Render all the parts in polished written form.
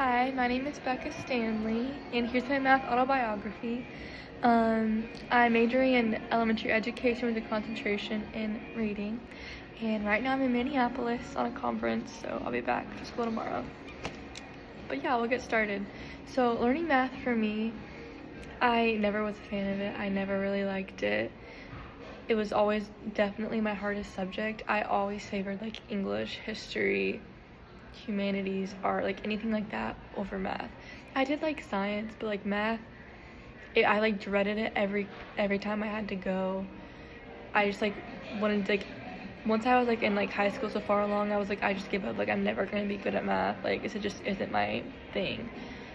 Hi, my name is Becca Stanley, and here's my math autobiography. I'm majoring in elementary education with a concentration in reading, and right now I'm in Minneapolis on a conference, so I'll be back to school tomorrow. But yeah, we'll get started. So learning math for me, I never was a fan of it. I never really liked it. It was always definitely my hardest subject. I always favored like English, history, humanities, art, like anything like that over math. I did like science, but like math, I like dreaded it every time I had to go. I just like wanted to, like, once I was like in like high school so far along, I was like, I just give up. Like, I'm never gonna be good at math. Like, it just isn't my thing,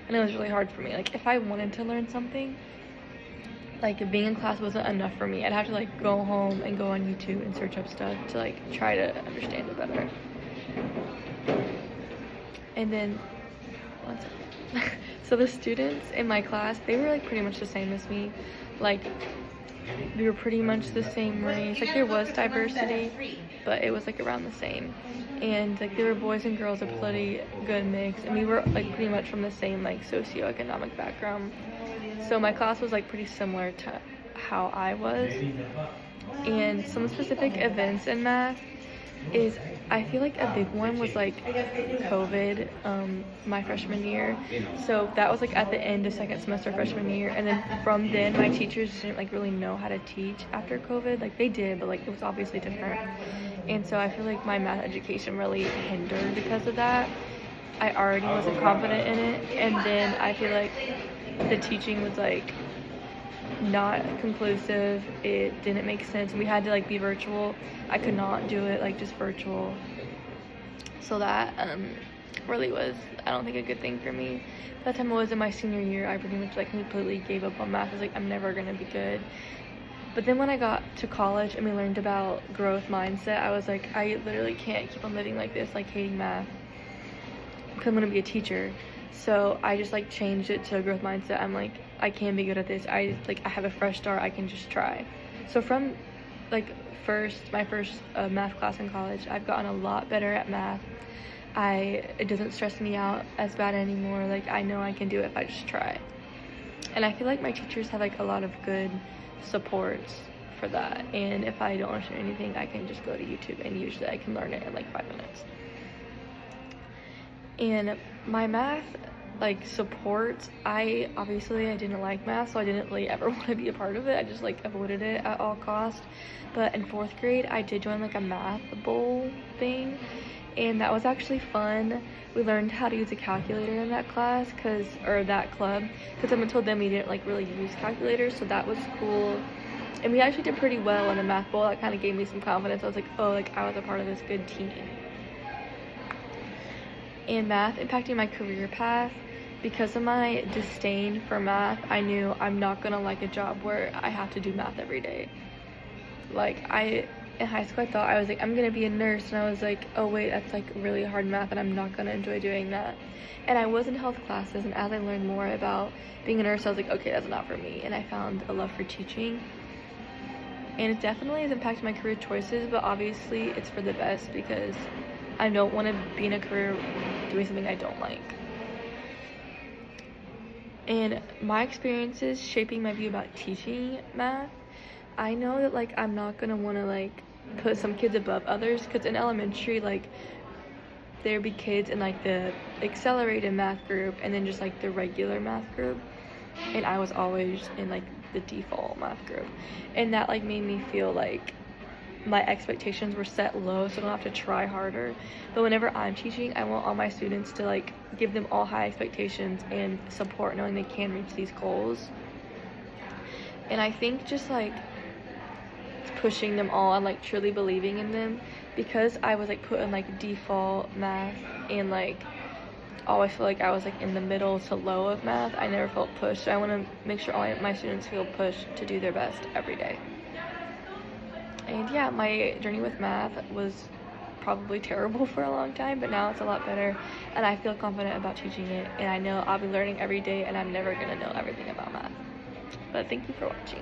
and it was really hard for me. Like, if I wanted to learn something, like being in class wasn't enough for me. I'd have to like go home and go on YouTube and search up stuff to like try to understand it better. And then, one second. So the students in my class, they were like pretty much the same as me. Like, we were pretty much the same race. Like, there was diversity, but it was like around the same. And like there were boys and girls, a pretty good mix, and we were like pretty much from the same like socioeconomic background. So my class was like pretty similar to how I was. And some specific events in math is, I feel like a big one was like COVID, my freshman year. So that was like at the end of second semester freshman year, and then from then my teachers didn't like really know how to teach after COVID. Like, they did, but like it was obviously different. And so I feel like my math education really hindered because of that. I already wasn't confident in it, and then I feel like the teaching was like not conclusive. It didn't make sense. We had to like be virtual. I could not do it like just virtual. So that really was, I don't think, a good thing for me. By the time I was in my senior year, I pretty much like completely gave up on math. I was like, I'm never gonna be good. But then when I got to college and we learned about growth mindset, I was like, I literally can't keep on living like this, like hating math, because I'm gonna be a teacher. So I just like changed it to a growth mindset. I'm like, I can be good at this. I have a fresh start. I can just try. So from like my first math class in college, I've gotten a lot better at math. It doesn't stress me out as bad anymore. Like, I know I can do it if I just try. And I feel like my teachers have like a lot of good supports for that. And if I don't understand anything, I can just go to YouTube, and usually I can learn it in like 5 minutes. And my math like supports, I didn't like math, so I didn't really ever want to be a part of it. I just like avoided it at all costs. But in 4th grade, I did join like a math bowl thing, and that was actually fun. We learned how to use a calculator in that class, or that club, because up until then we didn't like really use calculators, so that was cool. And we actually did pretty well in the math bowl. That kind of gave me some confidence. I was like, oh, like I was a part of this good team. And math impacting my career path, because of my disdain for math, I knew I'm not gonna like a job where I have to do math every day. Like, in high school, I thought I was like, I'm gonna be a nurse, and I was like, oh wait, that's like really hard math, and I'm not gonna enjoy doing that. And I was in health classes, and as I learned more about being a nurse, I was like, okay, that's not for me. And I found a love for teaching, and it definitely has impacted my career choices, but obviously it's for the best, because I don't want to be in a career doing something I don't like. And my experiences shaping my view about teaching math, I know that like I'm not gonna want to like put some kids above others, because in elementary, like, there'd be kids in like the accelerated math group and then just like the regular math group, and I was always in like the default math group, and that like made me feel like my expectations were set low, so I don't have to try harder. But whenever I'm teaching, I want all my students to like give them all high expectations and support, knowing they can reach these goals. And I think just like pushing them all and like truly believing in them, because I was like put in like default math and like always feel like I was like in the middle to low of math, I never felt pushed. So I want to make sure all my students feel pushed to do their best every day. And yeah, my journey with math was probably terrible for a long time, but now it's a lot better, and I feel confident about teaching it, and I know I'll be learning every day, and I'm never gonna know everything about math. But thank you for watching.